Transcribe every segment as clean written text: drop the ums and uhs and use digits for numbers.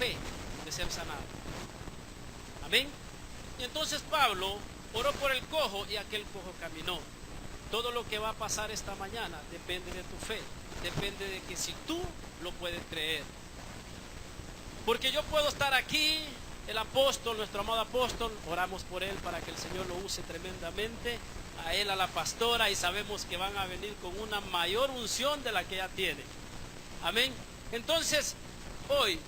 fe de ser sanado. Amén. Y entonces Pablo oró por el cojo y aquel cojo caminó. Todo lo que va a pasar esta mañana depende de tu fe. Depende de que si tú lo puedes creer. Porque yo puedo estar aquí, el apóstol, nuestro amado apóstol, oramos por él para que el Señor lo use tremendamente, a él, a la pastora, y sabemos que van a venir con una mayor unción de la que ya tiene. Amén. Entonces, hoy,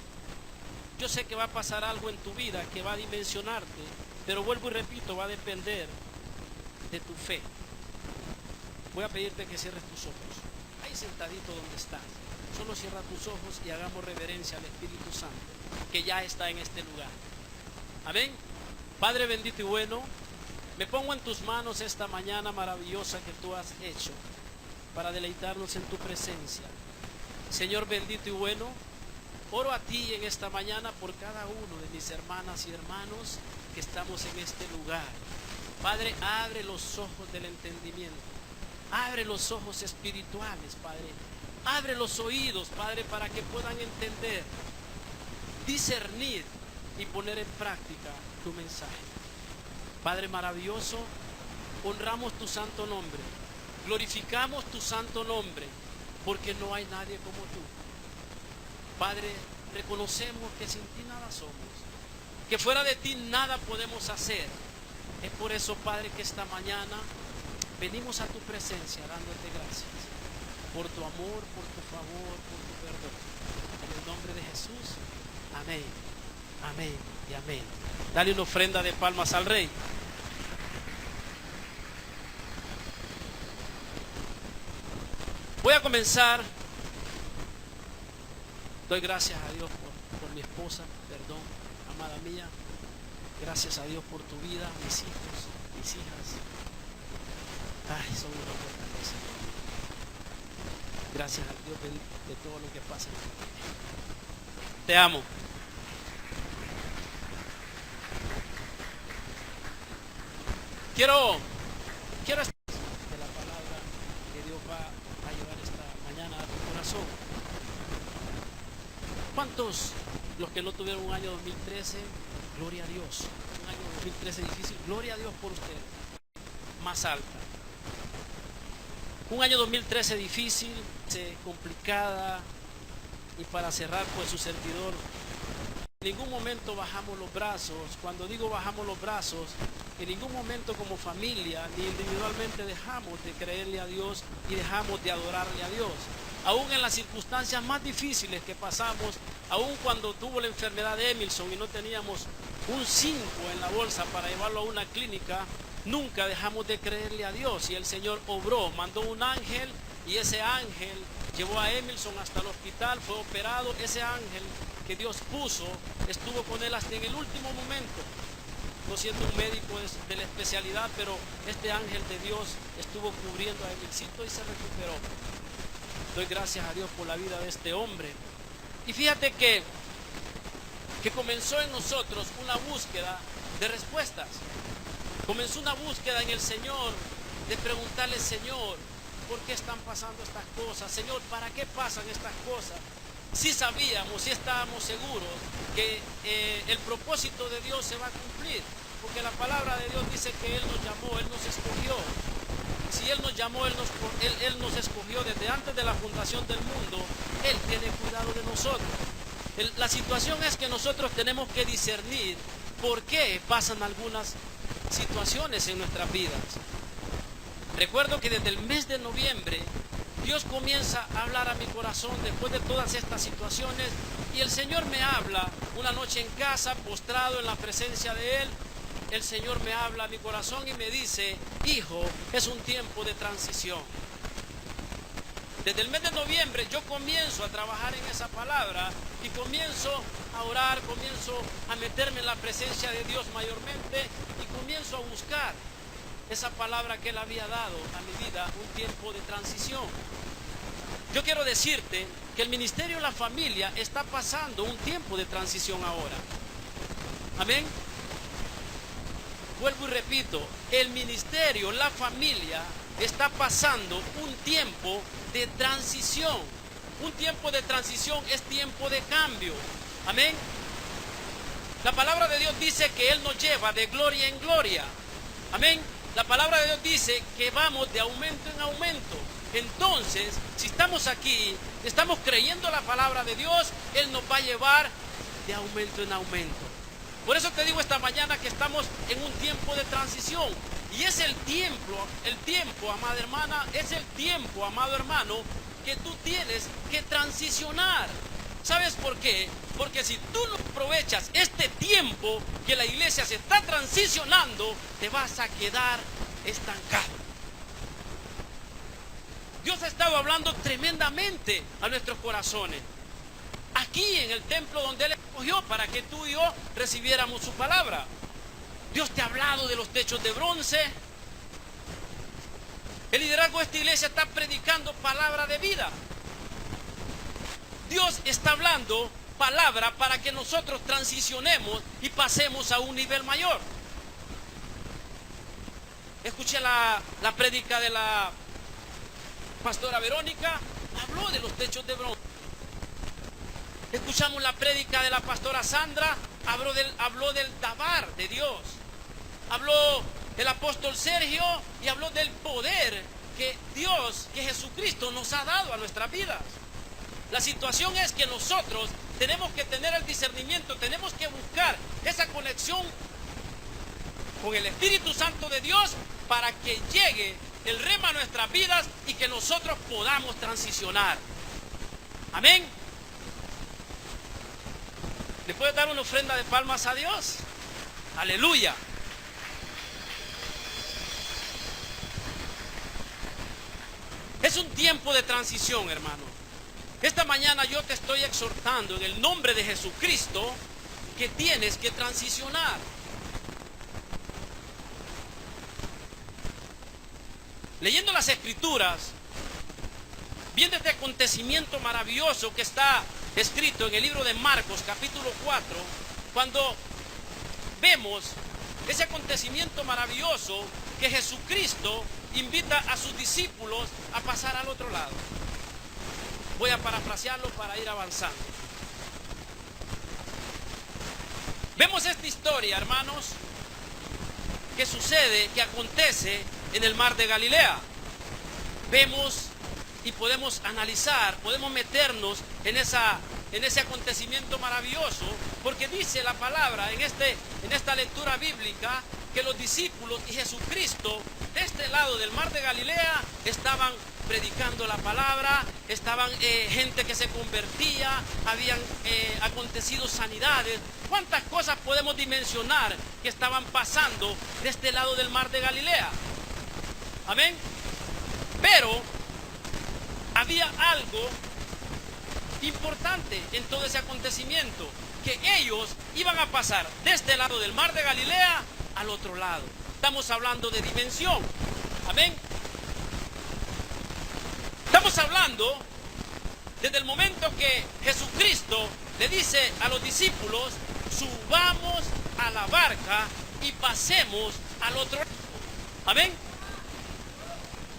yo sé que va a pasar algo en tu vida que va a dimensionarte, pero vuelvo y repito, va a depender de tu fe. Voy a pedirte que cierres tus ojos, ahí sentadito donde estás. Solo cierra tus ojos y hagamos reverencia al Espíritu Santo, que ya está en este lugar. Amén. Padre bendito y bueno, me pongo en tus manos esta mañana maravillosa que tú has hecho para deleitarnos en tu presencia. Señor bendito y bueno, oro a ti en esta mañana por cada uno de mis hermanas y hermanos que estamos en este lugar. Padre, abre los ojos del entendimiento, abre los ojos espirituales, Padre. Abre los oídos, Padre, para que puedan entender, discernir y poner en práctica tu mensaje. Padre maravilloso, honramos tu santo nombre, glorificamos tu santo nombre, porque no hay nadie como tú. Padre, reconocemos que sin ti nada somos, que fuera de ti nada podemos hacer. Es por eso, Padre, que esta mañana venimos a tu presencia dándote gracias por tu amor, por tu favor, por tu perdón. En el nombre de Jesús, amén, amén y amén. Dale una ofrenda de palmas al Rey. Voy a comenzar. Doy gracias a Dios por mi esposa, perdón, amada mía. Gracias a Dios por tu vida, mis hijos, mis hijas. Ay, son una fortaleza. Gracias a Dios de todo lo que pasa. Te amo. Quiero de la palabra que Dios va a llevar esta mañana a tu corazón. ¿Cuántos los que no tuvieron un año 2013? Gloria a Dios. Un año 2013 difícil. Gloria a Dios por ustedes. Más alta. Un año 2013 difícil, complicada, y para cerrar pues su servidor, en ningún momento bajamos los brazos. Cuando digo bajamos los brazos, en ningún momento como familia ni individualmente dejamos de creerle a Dios y dejamos de adorarle a Dios. Aún en las circunstancias más difíciles que pasamos, aún cuando tuvo la enfermedad de Emilson y no teníamos un 5 en la bolsa para llevarlo a una clínica, nunca dejamos de creerle a Dios, y el Señor obró, mandó un ángel, y ese ángel llevó a Emilson hasta el hospital, fue operado. Ese ángel que Dios puso estuvo con él hasta en el último momento, no siendo un médico de la especialidad, pero este ángel de Dios estuvo cubriendo a Emilcito y se recuperó. Doy gracias a Dios por la vida de este hombre. Y fíjate que comenzó en nosotros una búsqueda de respuestas. Comenzó una búsqueda en el Señor de preguntarle: Señor, ¿por qué están pasando estas cosas? Señor, ¿para qué pasan estas cosas? Si sabíamos, si estábamos seguros que el propósito de Dios se va a cumplir, porque la palabra de Dios dice que Él nos llamó, Él nos escogió. Si Él nos llamó, Él nos escogió desde antes de la fundación del mundo. Él tiene cuidado de nosotros. La situación es que nosotros tenemos que discernir por qué pasan algunas situaciones en nuestras vidas. Recuerdo que desde el mes de noviembre Dios comienza a hablar a mi corazón después de todas estas situaciones, y el Señor me habla una noche en casa, postrado en la presencia de Él. El Señor me habla a mi corazón y me dice: hijo, es un tiempo de transición. Desde el mes de noviembre yo comienzo a trabajar en esa palabra y comienzo a orar, comienzo a meterme en la presencia de Dios mayormente y comienzo a buscar esa palabra que Él había dado a mi vida, un tiempo de transición. Yo quiero decirte que el ministerio de la familia está pasando un tiempo de transición ahora. Amén. Vuelvo y repito, el ministerio, la familia está pasando un tiempo de transición. Un tiempo de transición es tiempo de cambio. Amén. La palabra de Dios dice que Él nos lleva de gloria en gloria. Amén. La palabra de Dios dice que vamos de aumento en aumento. Entonces, si estamos aquí, estamos creyendo la palabra de Dios, Él nos va a llevar de aumento en aumento. Por eso te digo esta mañana que estamos en un tiempo de transición. Y es el tiempo, amada hermana, es el tiempo, amado hermano, que tú tienes que transicionar. ¿Sabes por qué? Porque si tú no aprovechas este tiempo que la iglesia se está transicionando, te vas a quedar estancado. Dios ha estado hablando tremendamente a nuestros corazones. Aquí en el templo donde Él escogió para que tú y yo recibiéramos su palabra. Dios te ha hablado de los techos de bronce. El liderazgo de esta iglesia está predicando palabra de vida. Dios está hablando palabra para que nosotros transicionemos y pasemos a un nivel mayor. Escuché la prédica de la pastora Verónica, habló de los techos de bronce. Escuchamos la prédica de la pastora Sandra, habló del dabar de Dios. Habló el apóstol Sergio y habló del poder que Dios, que Jesucristo nos ha dado a nuestras vidas. La situación es que nosotros tenemos que tener el discernimiento, tenemos que buscar esa conexión con el Espíritu Santo de Dios para que llegue el rema a nuestras vidas y que nosotros podamos transicionar. Amén. ¿Le puedes dar una ofrenda de palmas a Dios? Aleluya. Es un tiempo de transición, hermano. Esta mañana yo te estoy exhortando en el nombre de Jesucristo que tienes que transicionar. Leyendo las Escrituras, viendo este acontecimiento maravilloso que está escrito en el libro de Marcos, capítulo 4, cuando vemos ese acontecimiento maravilloso que Jesucristo invita a sus discípulos a pasar al otro lado. Voy a parafrasearlo para ir avanzando. Vemos esta historia, hermanos, que sucede, que acontece en el mar de Galilea. Vemos y podemos analizar, podemos meternos en ese acontecimiento maravilloso, porque dice la palabra en esta lectura bíblica que los discípulos y Jesucristo de este lado del mar de Galilea estaban predicando la palabra, estaban gente que se convertía, habían acontecido sanidades. ¿Cuántas cosas podemos dimensionar que estaban pasando de este lado del mar de Galilea? Amén. Pero había algo importante en todo ese acontecimiento, que ellos iban a pasar de este lado del mar de Galilea al otro lado. Estamos hablando de dimensión. Amén. Estamos hablando desde el momento que Jesucristo le dice a los discípulos: subamos a la barca y pasemos al otro lado. Amén.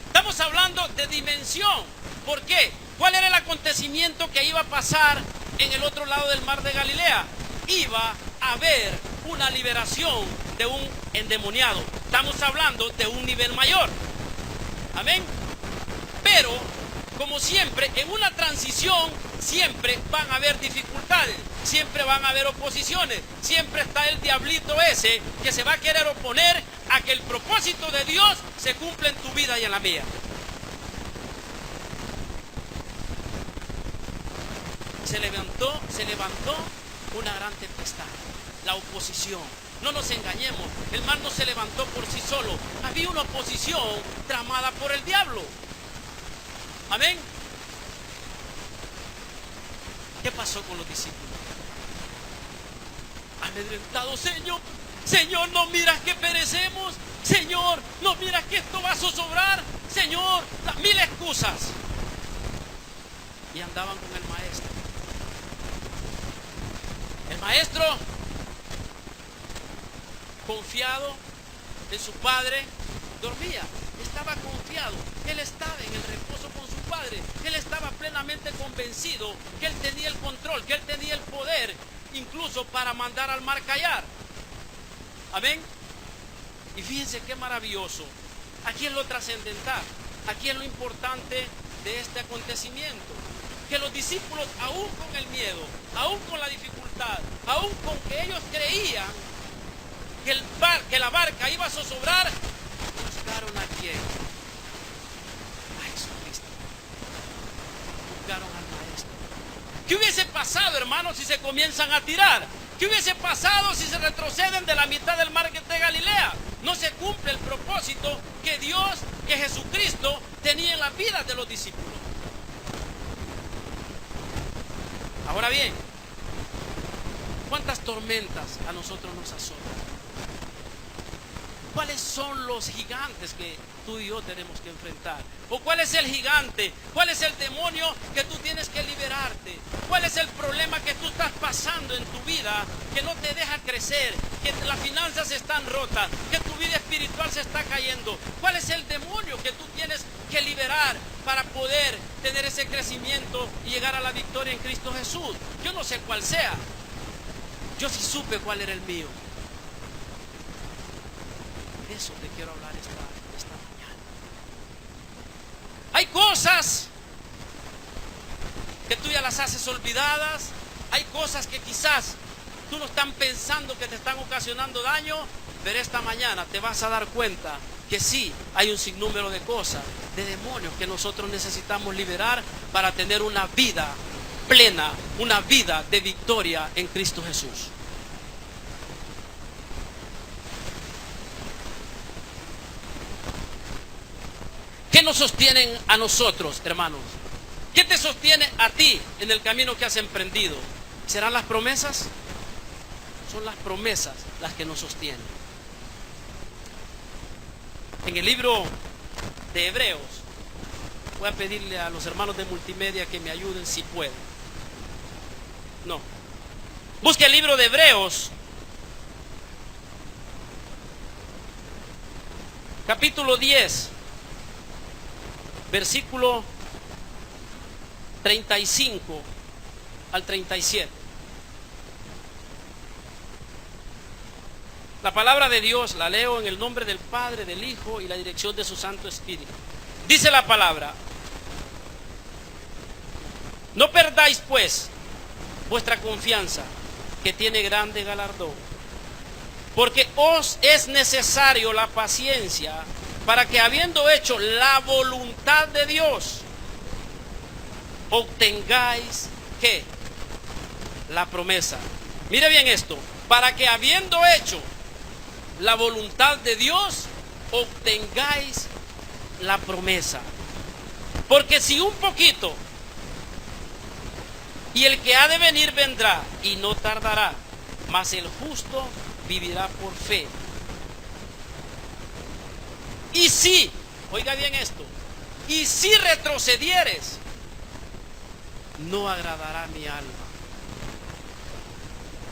Estamos hablando de dimensión. ¿Por qué? ¿Cuál era el acontecimiento que iba a pasar en el otro lado del mar de Galilea? Iba a haber una liberación de un endemoniado. Estamos hablando de un nivel mayor. Amén. Pero, como siempre, en una transición siempre van a haber dificultades, siempre van a haber oposiciones, siempre está el diablito ese que se va a querer oponer a que el propósito de Dios se cumpla en tu vida y en la mía. Se levantó una gran tempestad, la oposición. No nos engañemos, el mar no se levantó por sí solo, había una oposición tramada por el diablo. Amén. ¿Qué pasó con los discípulos? Amedrentados: Señor, no miras que perecemos. Señor, no miras que esto va a zozobrar. Señor, mil excusas. Y andaban con el maestro. El maestro, confiado en su padre, dormía. Estaba confiado, él estaba en el reposo con su padre, él estaba plenamente convencido que él tenía el control, que él tenía el poder, incluso para mandar al mar callar. Amén. Y fíjense qué maravilloso. Aquí es lo trascendental. Aquí es lo importante de este acontecimiento. Que los discípulos, aún con el miedo, aún con la dificultad, aún con que ellos creían que la barca iba a zozobrar, buscaron a quién. A Jesucristo. Buscaron al Maestro. ¿Qué hubiese pasado, hermanos, si se comienzan a tirar? ¿Qué hubiese pasado si se retroceden de la mitad del mar de Galilea? No se cumple el propósito que Dios, que Jesucristo tenía en la vida de los discípulos. Ahora bien, ¿cuántas tormentas a nosotros nos azotan? ¿Cuáles son los gigantes que tú y yo tenemos que enfrentar? ¿O cuál es el gigante? ¿Cuál es el demonio que tú tienes que liberarte? ¿Cuál es el problema que tú estás pasando en tu vida que no te deja crecer? Que las finanzas están rotas, que tu vida espiritual se está cayendo. ¿Cuál es el demonio que tú tienes que liberar para poder tener ese crecimiento y llegar a la victoria en Cristo Jesús? Yo no sé cuál sea. Yo sí supe cuál era el mío. De eso te quiero hablar esta mañana. Hay cosas que tú ya las haces olvidadas. Hay cosas que quizás tú no estás pensando que te están ocasionando daño, pero esta mañana te vas a dar cuenta que sí hay un sinnúmero de cosas, de demonios que nosotros necesitamos liberar para tener una vida plena, una vida de victoria en Cristo Jesús. ¿Qué nos sostienen a nosotros, hermanos? ¿Qué te sostiene a ti en el camino que has emprendido? ¿Serán las promesas? Son las promesas las que nos sostienen. En el libro de Hebreos, voy a pedirle a los hermanos de multimedia que me ayuden si pueden. No. Busque el libro de Hebreos, capítulo 10. Versículo 35 al 37. La palabra de Dios la leo en el nombre del Padre, del Hijo y la dirección de su Santo Espíritu. Dice la palabra: no perdáis pues vuestra confianza, que tiene grande galardón, porque os es necesario la paciencia, para que habiendo hecho la voluntad de Dios, obtengáis ¿qué? La promesa. Mire bien esto: para que habiendo hecho la voluntad de Dios, obtengáis la promesa. Porque si un poquito, y el que ha de venir vendrá y no tardará, mas el justo vivirá por fe. Y si, oiga bien esto, y si retrocedieres, no agradará mi alma.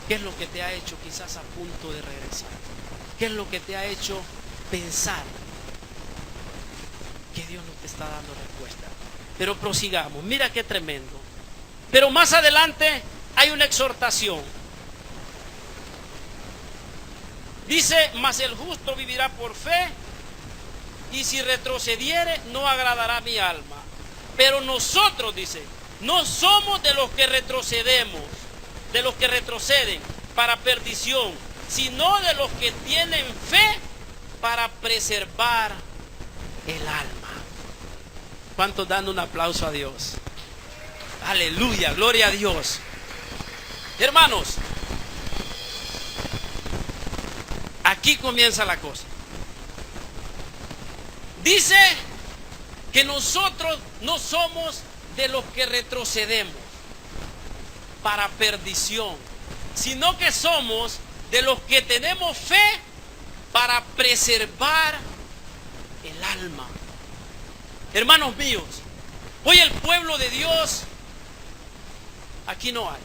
¿Qué es lo que te ha hecho quizás a punto de regresar? ¿Qué es lo que te ha hecho pensar que Dios no te está dando respuesta? Pero prosigamos, mira qué tremendo. Pero más adelante hay una exhortación. Dice: mas el justo vivirá por fe, y si retrocediere, no agradará mi alma. Pero nosotros, dice, no somos de los que retrocedemos, de los que retroceden para perdición, sino de los que tienen fe para preservar el alma. ¿Cuántos dan un aplauso a Dios? Aleluya, gloria a Dios. Hermanos, aquí comienza la cosa. Dice que nosotros no somos de los que retrocedemos para perdición, sino que somos de los que tenemos fe para preservar el alma. Hermanos míos, hoy el pueblo de Dios, aquí no hay.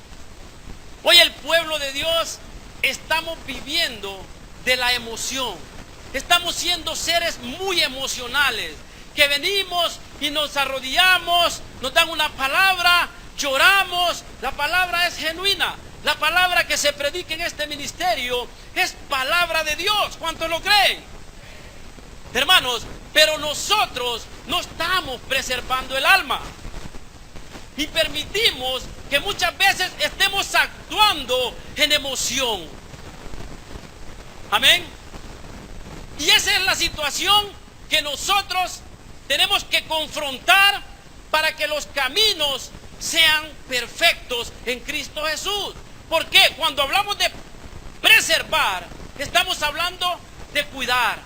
Hoy el pueblo de Dios estamos viviendo de la emoción. Estamos siendo seres muy emocionales, que venimos y nos arrodillamos, nos dan una palabra, lloramos, la palabra es genuina, La palabra que se predica en este ministerio es palabra de Dios. ¿Cuántos lo creen? Hermanos, pero nosotros no estamos preservando el alma. Y permitimos que muchas veces estemos actuando en emoción. Amén. Y esa es la situación que nosotros tenemos que confrontar para que los caminos sean perfectos en Cristo Jesús. Porque cuando hablamos de preservar, estamos hablando de cuidar,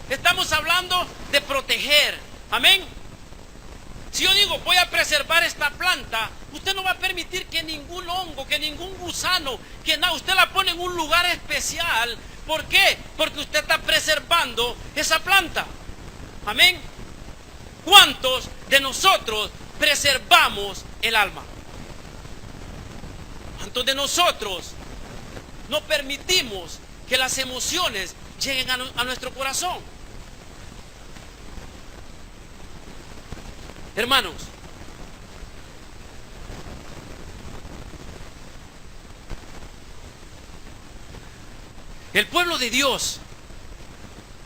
estamos hablando de proteger. Amén. Si yo digo voy a preservar esta planta, usted no va a permitir que ningún hongo, que ningún gusano, que nada, usted la pone en un lugar especial. ¿Por qué? Porque usted está preservando esa planta. Amén. ¿Cuántos de nosotros preservamos el alma? ¿Cuántos de nosotros no permitimos que las emociones lleguen a nuestro corazón? Hermanos, el pueblo de Dios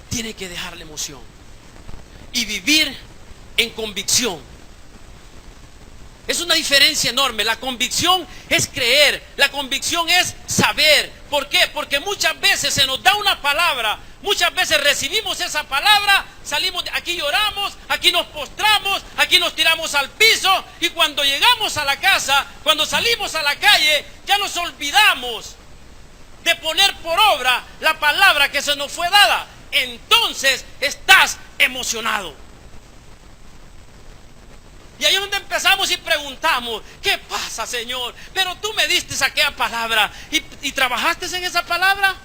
tiene que dejar la emoción y vivir en convicción. Es una diferencia enorme. La convicción es creer, la convicción es saber. ¿Por qué? Porque muchas veces se nos da una palabra, muchas veces recibimos esa palabra, salimos de aquí, lloramos, aquí nos postramos, aquí nos tiramos al piso, y cuando llegamos a la casa, cuando salimos a la calle, ya nos olvidamos de poner por obra la palabra que se nos fue dada. Entonces estás emocionado. Y ahí es donde empezamos y preguntamos: ¿qué pasa, Señor? Pero tú me diste aquella palabra y trabajaste en esa palabra.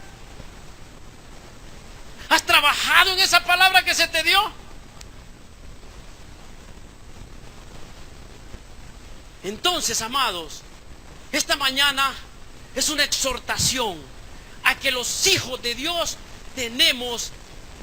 ¿Has trabajado en esa palabra que se te dio? Entonces, amados, esta mañana es una exhortación a que los hijos de Dios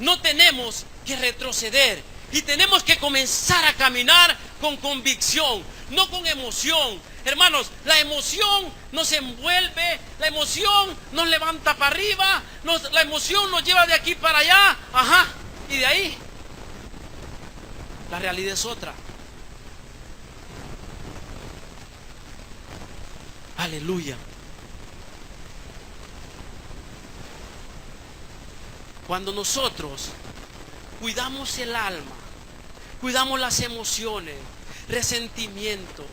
no tenemos que retroceder. Y tenemos que comenzar a caminar con convicción, no con emoción. Hermanos, la emoción nos envuelve, la emoción nos levanta para arriba, la emoción nos lleva de aquí para allá. Ajá, y de ahí la realidad es otra. Aleluya. Cuando nosotros cuidamos el alma, cuidamos las emociones, resentimiento,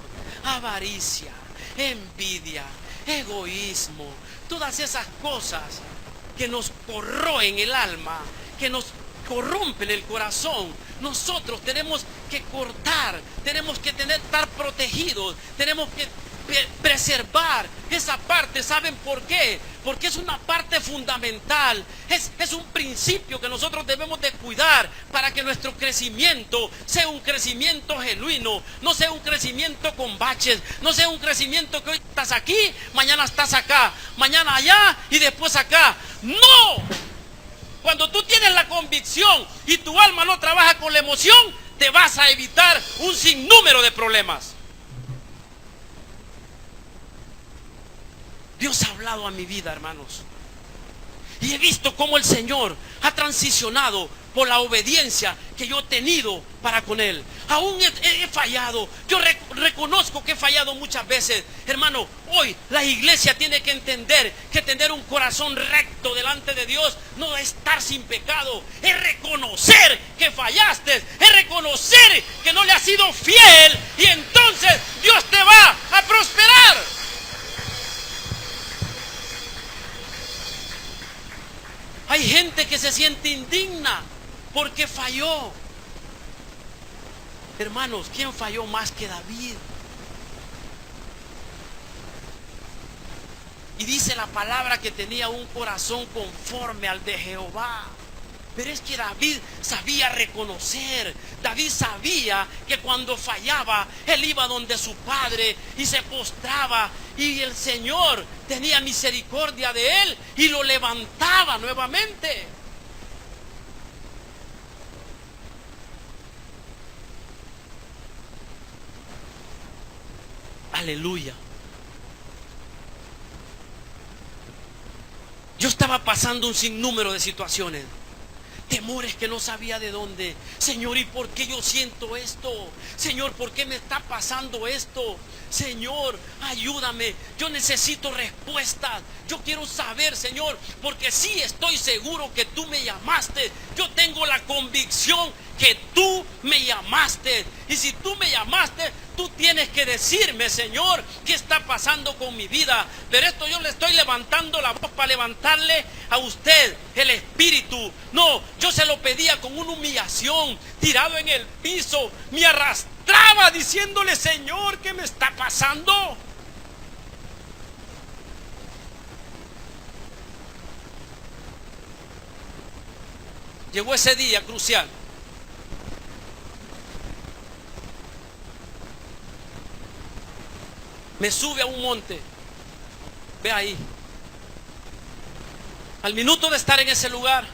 avaricia, envidia, egoísmo, todas esas cosas que nos corroen el alma, que nos corrompen el corazón, nosotros tenemos que cortar, tenemos que estar protegidos, tenemos que preservar esa parte. ¿Saben por qué? Porque es una parte fundamental, es un principio que nosotros debemos de cuidar para que nuestro crecimiento sea un crecimiento genuino, no sea un crecimiento con baches, no sea un crecimiento que hoy estás aquí, mañana estás acá, mañana allá y después acá. No, cuando tú tienes la convicción y tu alma no trabaja con la emoción, te vas a evitar un sinnúmero de problemas. Dios ha hablado a mi vida, hermanos, y he visto cómo el Señor ha transicionado por la obediencia que yo he tenido para con Él. Aún he fallado, yo reconozco que he fallado muchas veces. Hermano, hoy la iglesia tiene que entender que tener un corazón recto delante de Dios no es estar sin pecado, es reconocer que fallaste, es reconocer que no le has sido fiel, y entonces Dios te va a prosperar. Hay gente que se siente indigna porque falló. Hermanos, ¿quién falló más que David? Y dice la palabra que tenía un corazón conforme al de Jehová. Pero es que David sabía reconocer. David sabía que cuando fallaba, él iba donde su padre y se postraba, y el Señor tenía misericordia de él y lo levantaba nuevamente. Aleluya. estaba pasando un sinnúmero de situaciones. Temores que no sabía de dónde. Señor, ¿y por qué yo siento esto? Señor, ¿por qué me está pasando esto? Señor, ayúdame. Yo necesito respuestas. Yo quiero saber, Señor, porque sí estoy seguro que tú me llamaste. Yo tengo la convicción que tú me llamaste. Y si tú me llamaste, tú tienes que decirme, Señor, qué está pasando con mi vida. Pero esto yo le estoy levantando la voz para levantarle a usted el espíritu. No, yo se lo pedía con una humillación, tirado en el piso. Me arrastraba diciéndole, Señor, ¿qué me está pasando? Llegó ese día crucial. Me sube a un monte. Ve ahí. Al minuto de estar en ese lugar,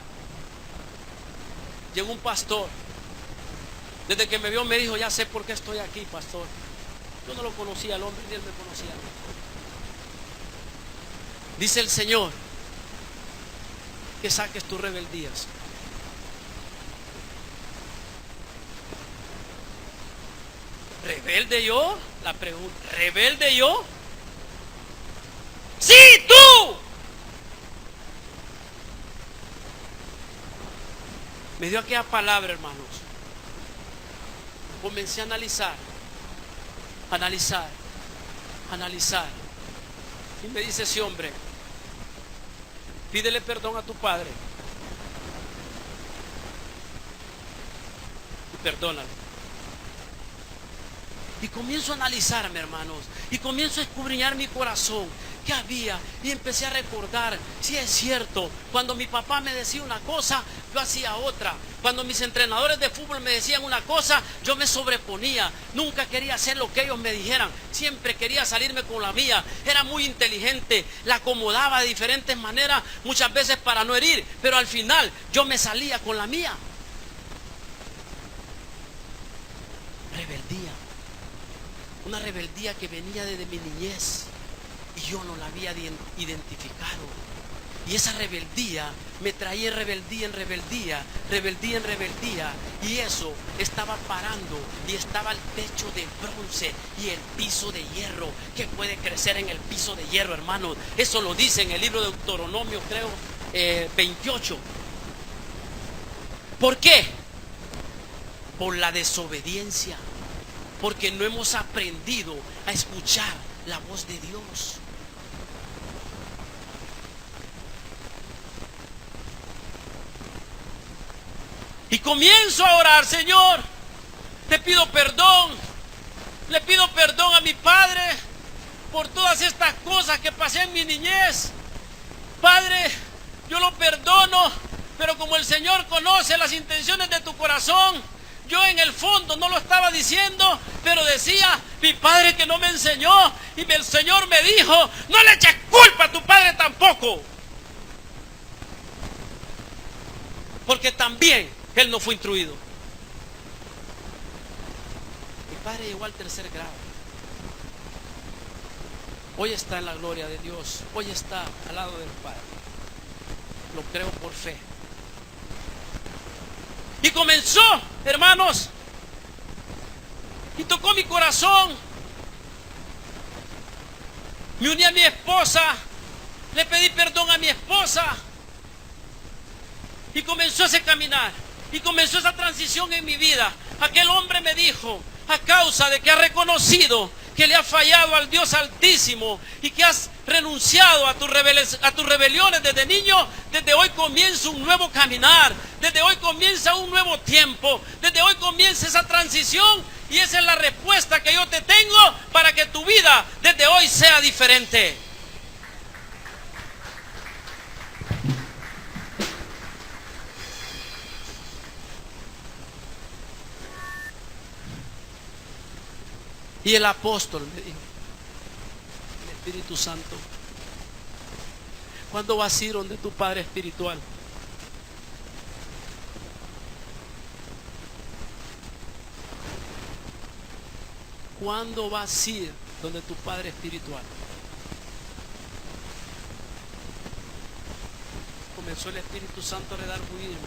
llegó un pastor. Desde que me vio me dijo, ya sé por qué estoy aquí, pastor. Yo no lo conocía al hombre ni él me conocía a mí. Dice el Señor que saques tus rebeldías. ¿Rebelde yo? La pregunta, ¿rebelde yo? ¡Sí, tú! Me dio aquella palabra, hermanos. Comencé a analizar. Y me dice ese hombre, pídele perdón a tu padre. Y perdónalo. Y comienzo a analizarme, hermanos. Y comienzo a escudriñar mi corazón. ¿Qué había? Y empecé a recordar. Si es cierto, cuando mi papá me decía una cosa, yo hacía otra. Cuando mis entrenadores de fútbol me decían una cosa, yo me sobreponía. Nunca quería hacer lo que ellos me dijeran. Siempre quería salirme con la mía. Era muy inteligente. La acomodaba de diferentes maneras, muchas veces para no herir. Pero al final yo me salía con la mía. Rebeldía. Una rebeldía que venía desde mi niñez y yo no la había identificado. Y esa rebeldía me traía rebeldía en rebeldía, rebeldía en rebeldía. Y eso estaba parando y estaba el techo de bronce y el piso de hierro. Que puede crecer en el piso de hierro, hermanos. Eso lo dice en el libro de Deuteronomio, creo, 28. ¿Por qué? Por la desobediencia. Porque no hemos aprendido a escuchar la voz de Dios. Y comienzo a orar, Señor, te pido perdón. Le pido perdón a mi padre por todas estas cosas que pasé en mi niñez. Padre, yo lo perdono, pero como el Señor conoce las intenciones de tu corazón, yo en el fondo no lo estaba diciendo, pero decía, mi padre que no me enseñó, y el Señor me dijo, no le eches culpa a tu padre tampoco. Porque también él no fue instruido. Mi padre llegó al 3er grado. Hoy está en la gloria de Dios. Hoy está al lado del Padre. Lo creo por fe. Y comenzó, hermanos, y tocó mi corazón. Me uní a mi esposa, le pedí perdón a mi esposa, y comenzó ese caminar, y comenzó esa transición en mi vida. Aquel hombre me dijo, a causa de que ha reconocido que le ha fallado al Dios Altísimo y que has renunciado a tus rebeliones desde niño, desde hoy comienza un nuevo caminar, desde hoy comienza un nuevo tiempo, desde hoy comienza esa transición, y esa es la respuesta que yo te tengo para que tu vida desde hoy sea diferente. Y el apóstol me dijo, el Espíritu Santo, ¿cuándo vas a ir donde tu Padre espiritual? ¿Cuándo vas a ir donde tu Padre espiritual? comenzó el Espíritu Santo a redarguirme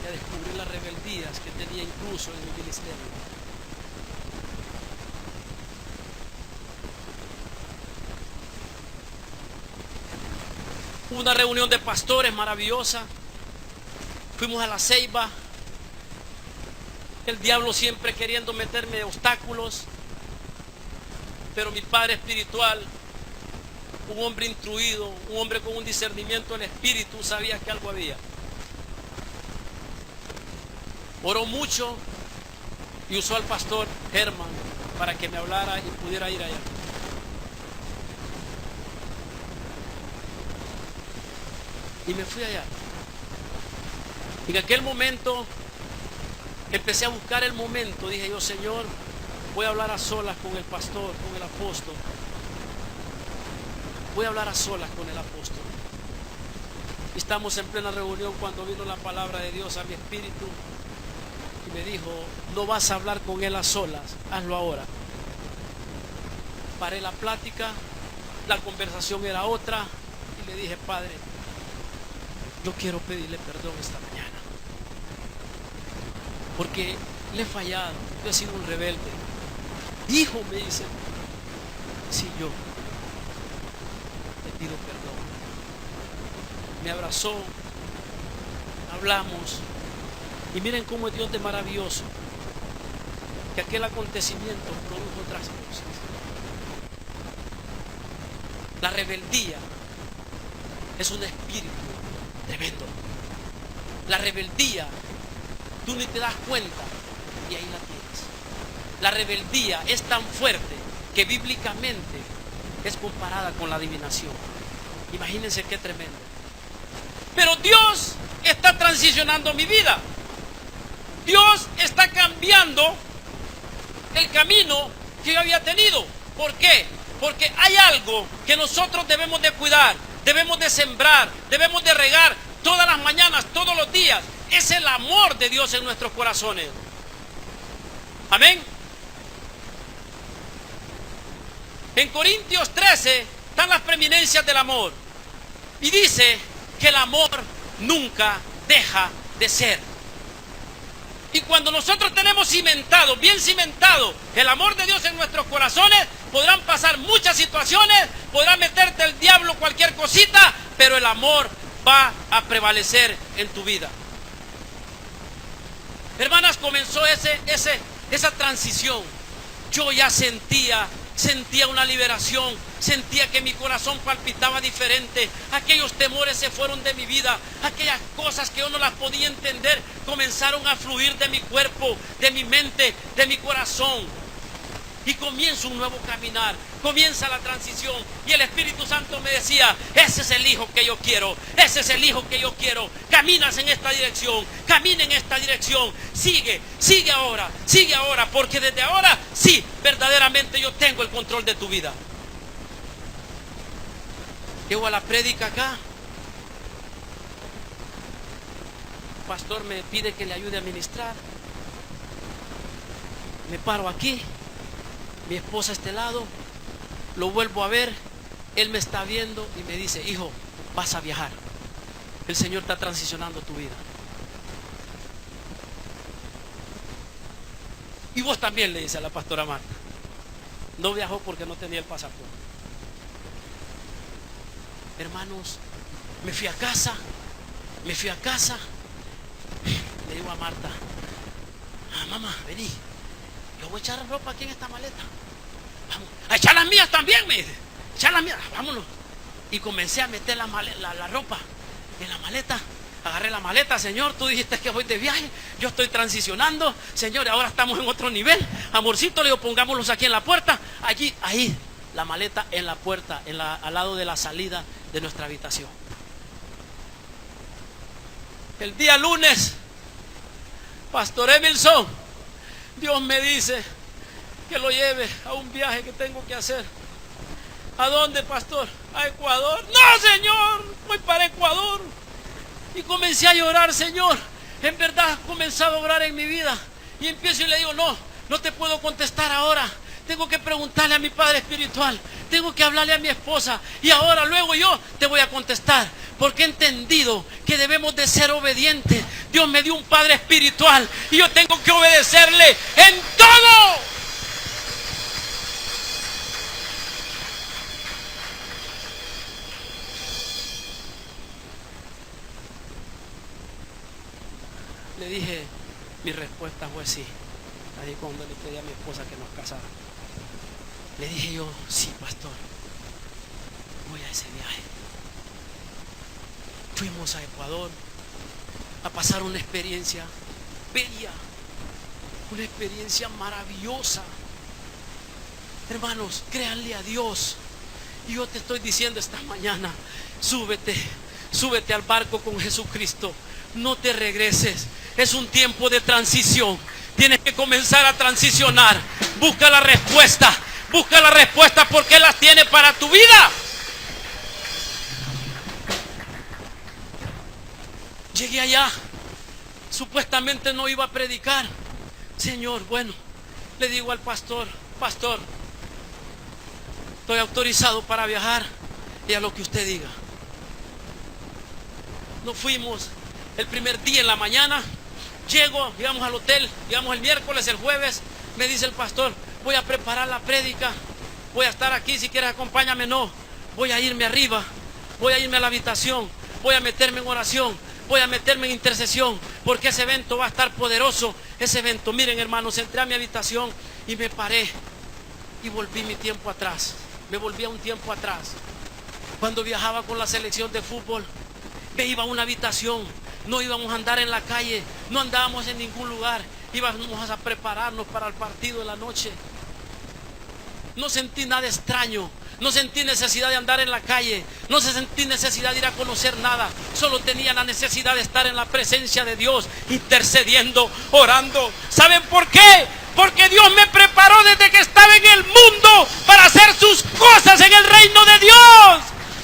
y a descubrir las rebeldías que tenía incluso en mi ministerio. Hubo una reunión de pastores maravillosa. Fuimos a La Ceiba. El diablo siempre queriendo meterme obstáculos. Pero mi padre espiritual, un hombre instruido, un hombre con un discernimiento del espíritu, sabía que algo había. Oró mucho y usó al pastor Herman para que me hablara y pudiera ir allá. Y me fui allá. Y en aquel momento empecé a buscar el momento. Dije yo, Señor, voy a hablar a solas con el pastor, con el apóstol. Voy a hablar a solas con el apóstol. Y estamos en plena reunión cuando vino la palabra de Dios a mi espíritu y me dijo, no vas a hablar con él a solas, hazlo ahora. Paré la plática, la conversación era otra y le dije, Padre, yo quiero pedirle perdón esta mañana porque le he fallado, yo he sido un rebelde. Hijo, me dice, sí, yo le pido perdón. Me abrazó, hablamos y miren cómo es Dios de maravilloso, que aquel acontecimiento produjo otras cosas. La rebeldía es un espíritu tremendo. La rebeldía, tú ni te das cuenta y ahí la tienes. La rebeldía es tan fuerte que bíblicamente es comparada con la adivinación. Imagínense qué tremendo. Pero Dios está transicionando mi vida. Dios está cambiando el camino que yo había tenido. ¿Por qué? Porque hay algo que nosotros debemos de cuidar, debemos de sembrar, debemos de regar todas las mañanas, todos los días. Es el amor de Dios en nuestros corazones. Amén. En Corintios 13 están las preeminencias del amor. Y dice que el amor nunca deja de ser. Y cuando nosotros tenemos cimentado, bien cimentado, el amor de Dios en nuestros corazones, podrán pasar muchas situaciones, podrá meterte el diablo cualquier cosita, pero el amor va a prevalecer en tu vida. Hermanas, comenzó esa transición. Yo ya sentía una liberación, sentía que mi corazón palpitaba diferente. Aquellos temores se fueron de mi vida, aquellas cosas que yo no las podía entender comenzaron a fluir de mi cuerpo, de mi mente, de mi corazón. Y comienza un nuevo caminar, comienza la transición. Y el Espíritu Santo me decía, ese es el hijo que yo quiero, ese es el hijo que yo quiero. Caminas en esta dirección, camina en esta dirección. Sigue ahora, porque desde ahora sí, verdaderamente yo tengo el control de tu vida. Llego a la prédica acá. El pastor me pide que le ayude a ministrar. Me paro aquí. Mi esposa a este lado, lo vuelvo a ver, él me está viendo y me dice, hijo, vas a viajar. El Señor está transicionando tu vida. Y vos también, le dice a la pastora Marta. No viajó porque no tenía el pasaporte. Hermanos, me fui a casa. Le digo a Marta, mamá, vení. Yo voy a echar ropa aquí en esta maleta. Vamos, a echar las mías también, me dice. Echar las mías, vámonos. Y comencé a meter la ropa en la maleta. Agarré la maleta, Señor, tú dijiste que voy de viaje. Yo estoy transicionando. Señor, ahora estamos en otro nivel. Amorcito, le digo, pongámoslos aquí en la puerta. Ahí, la maleta en la puerta, al lado de la salida de nuestra habitación. El día lunes, Pastor Emilson, Dios me dice que lo lleve a un viaje que tengo que hacer. ¿A dónde, pastor? ¿A Ecuador? No, Señor, voy para Ecuador. Y comencé a llorar, Señor. En verdad he comenzado a orar en mi vida. Y empiezo y le digo, no te puedo contestar ahora. Tengo que preguntarle a mi padre espiritual. Tengo que hablarle a mi esposa. Y ahora, luego yo te voy a contestar. porque he entendido que debemos de ser obedientes. Dios me dio un padre espiritual y yo tengo que obedecerle en todo. Le dije, mi respuesta fue sí. Ahí cuando le pedí a mi esposa que nos casara, le dije yo, sí, pastor, voy a ese viaje. Fuimos a Ecuador a pasar una experiencia bella, una experiencia maravillosa. Hermanos, créanle a Dios. Y yo te estoy diciendo esta mañana, súbete al barco con Jesucristo. No te regreses. Es un tiempo de transición. Tienes que comenzar a transicionar. Busca la respuesta porque Él las tiene para tu vida. Llegué allá, supuestamente no iba a predicar. Señor, bueno, le digo al pastor, pastor, estoy autorizado para viajar y a lo que usted diga. Nos fuimos el primer día en la mañana. Llegamos al hotel, llegamos el miércoles, el jueves, me dice el pastor, voy a preparar la prédica, voy a estar aquí, si quieres acompáñame. No, voy a irme arriba, voy a irme a la habitación, voy a meterme en oración, voy a meterme en intercesión, porque ese evento va a estar poderoso. Ese evento, miren hermanos, entré a mi habitación y me paré y volví mi tiempo atrás, me volví a un tiempo atrás. Cuando viajaba con la selección de fútbol, me iba a una habitación. No íbamos a andar en la calle, no andábamos en ningún lugar, íbamos a prepararnos para el partido de la noche. No sentí nada extraño, no sentí necesidad de andar en la calle, no sentí necesidad de ir a conocer nada. Solo tenía la necesidad de estar en la presencia de Dios, intercediendo, orando. ¿Saben por qué? Porque Dios me preparó desde que estaba en el mundo para hacer sus cosas en el reino de Dios.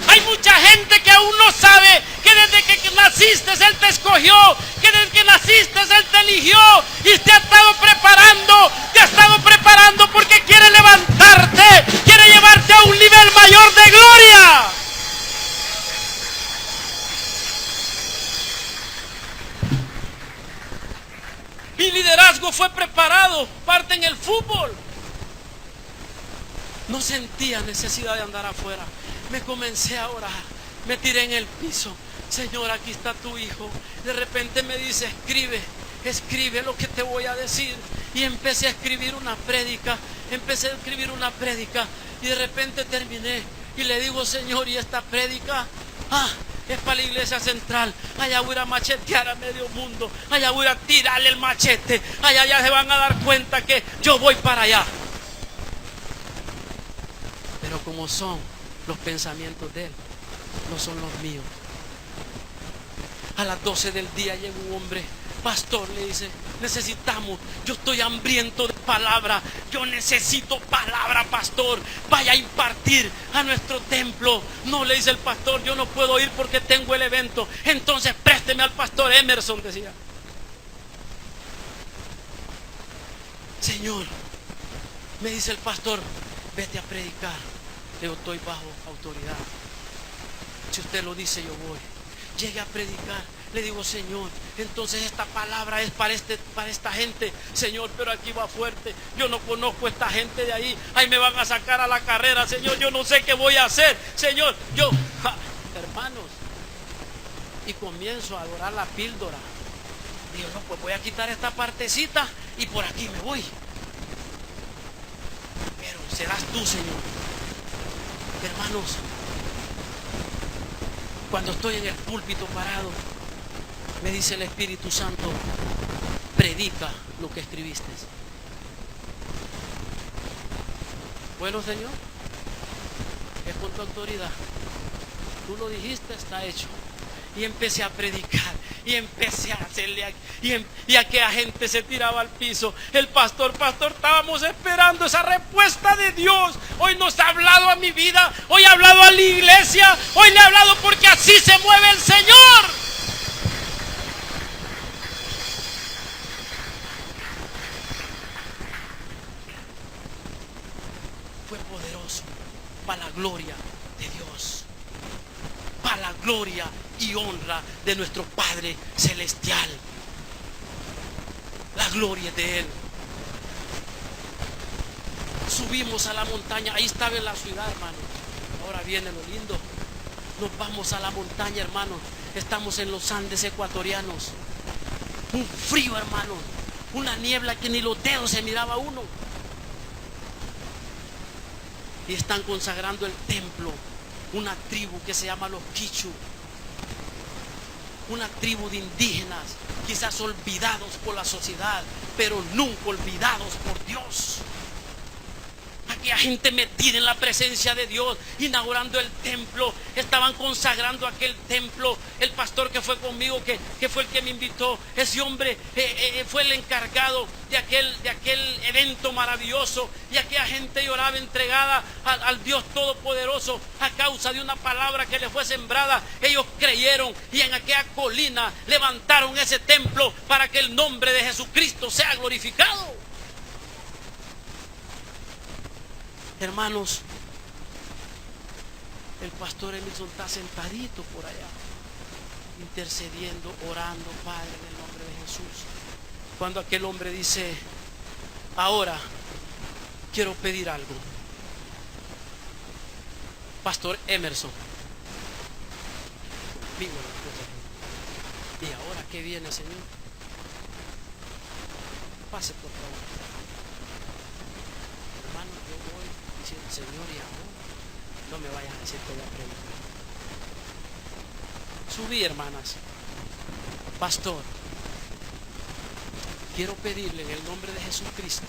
Hay mucha gente que aún no sabe que desde que naciste Él te escogió, que desde que naciste Él te eligió y te ha estado preparando porque quiere levantarte, quiere llevarte a un nivel mayor de gloria. Mi liderazgo fue preparado, parte en el fútbol. No sentía necesidad de andar afuera. Me comencé a orar, me tiré en el piso. Señor, aquí está tu hijo. De repente me dice, escribe lo que te voy a decir. Y empecé a escribir una prédica. Y de repente terminé. Y le digo, Señor, ¿y esta prédica? Es para la iglesia central. Allá voy a machetear a medio mundo. Allá voy a tirarle el machete. Allá ya se van a dar cuenta que yo voy para allá. Pero como son los pensamientos de Él, no son los míos. A las 12 del día llega un hombre, pastor, le dice, yo estoy hambriento de palabra, yo necesito palabra, pastor, vaya a impartir a nuestro templo. No, le dice el pastor, yo no puedo ir porque tengo el evento. Entonces présteme al pastor Emerson, decía. Señor, me dice el pastor, vete a predicar. Le digo, estoy bajo autoridad. Si usted lo dice, yo voy. Llegué a predicar. Le digo, Señor, entonces esta palabra es para esta gente. Señor, pero aquí va fuerte. Yo no conozco a esta gente de ahí. Ahí me van a sacar a la carrera. Señor, yo no sé qué voy a hacer. Señor, hermanos. Y comienzo a adorar la píldora. Digo, no, pues voy a quitar esta partecita y por aquí me voy. Pero serás tú, Señor. Hermanos, cuando estoy en el púlpito parado, me dice el Espíritu Santo, predica lo que escribiste. Bueno, Señor, es con tu autoridad. Tú lo dijiste, está hecho. Y empecé a predicar, y empecé a hacerle, y aquella gente se tiraba al piso. El pastor, estábamos esperando esa respuesta de Dios. Hoy nos ha hablado a mi vida, hoy ha hablado a la iglesia, hoy le ha hablado porque así se mueve el Señor. Fue poderoso para la gloria de Dios. Para la gloria y honra de nuestro Padre Celestial. La gloria de Él. Subimos a la montaña, ahí estaba en la ciudad, hermano. Ahora viene lo lindo. Nos vamos a la montaña, hermano. Estamos en los Andes ecuatorianos. Un frío, hermano. Una niebla que ni los dedos se miraba uno. Y están consagrando el templo. Una tribu que se llama los Quichu. Una tribu de indígenas, quizás olvidados por la sociedad, pero nunca olvidados por Dios. Aquella gente metida en la presencia de Dios, inaugurando el templo, estaban consagrando aquel templo. El pastor que fue conmigo, que fue el que me invitó, ese hombre fue el encargado de aquel evento maravilloso. Y aquella gente lloraba entregada al Dios Todopoderoso a causa de una palabra que le fue sembrada. Ellos creyeron y en aquella colina levantaron ese templo para que el nombre de Jesucristo sea glorificado. Hermanos, el pastor Emerson está sentadito por allá, intercediendo, orando, Padre, en el nombre de Jesús. Cuando aquel hombre dice: ahora quiero pedir algo. Pastor Emerson, ¿y ahora qué viene, Señor? Pase, por favor. Hermano, yo voy diciendo: Señor, y ahora no me vayas a decir que voy a predicar. Subí, hermanas. Pastor, quiero pedirle en el nombre de Jesucristo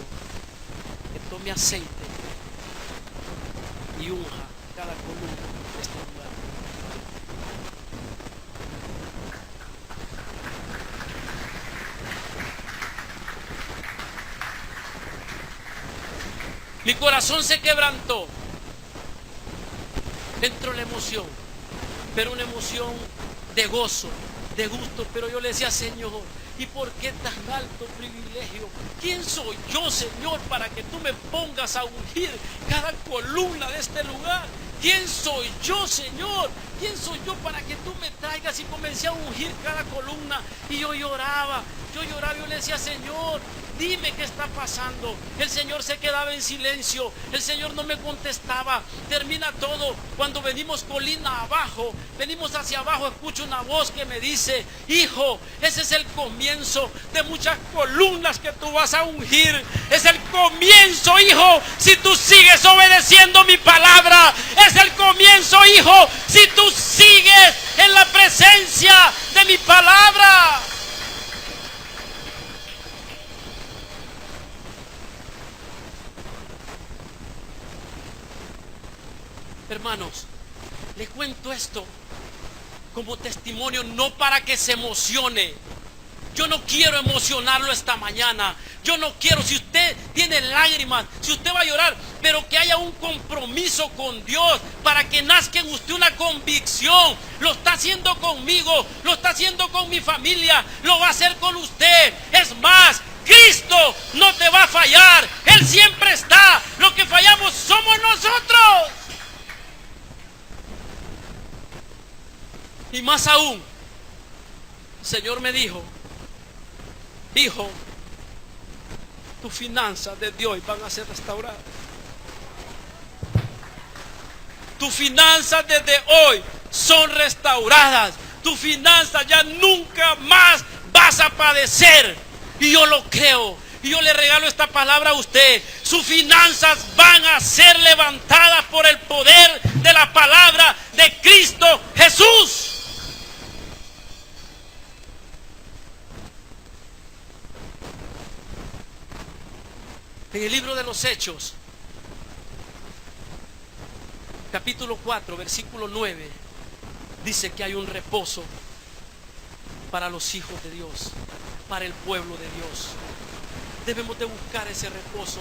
que tome aceite y unja cada columna de este lugar. Mi corazón se quebrantó. Entró la emoción, pero una emoción de gozo, de gusto. Pero yo le decía: Señor, ¿y por qué tan alto privilegio? ¿Quién soy yo, Señor, para que tú me pongas a ungir cada columna de este lugar? ¿Quién soy yo, Señor? ¿Quién soy yo para que tú me traigas? Y comencé a ungir cada columna. Y yo lloraba, yo le decía: Señor, dime qué está pasando. El Señor se quedaba en silencio. El Señor no me contestaba. Termina todo. Cuando venimos colina abajo, venimos hacia abajo, escucho una voz que me dice: hijo, ese es el comienzo de muchas columnas que tú vas a ungir. Es el comienzo, hijo, si tú sigues obedeciendo mi palabra. Es el comienzo, hijo, si tú sigues en la presencia de mi palabra. Hermanos, le cuento esto como testimonio, no para que se emocione. Yo no quiero emocionarlo esta mañana. Yo no quiero, si usted tiene lágrimas, si usted va a llorar, pero que haya un compromiso con Dios para que nazca en usted una convicción. Lo está haciendo conmigo, lo está haciendo con mi familia, lo va a hacer con usted. Es más, Cristo no te va a fallar. Él siempre está. Lo que fallamos somos nosotros. Y más aún, el Señor me dijo: hijo, tus finanzas desde hoy van a ser restauradas. Tus finanzas desde hoy son restauradas. Tus finanzas ya nunca más vas a padecer. Y yo lo creo. Y yo le regalo esta palabra a usted. Sus finanzas van a ser levantadas por el poder de la palabra de Cristo Jesús. En el libro de los Hechos, capítulo 4, versículo 9, dice que hay un reposo para los hijos de Dios, para el pueblo de Dios. Debemos de buscar ese reposo,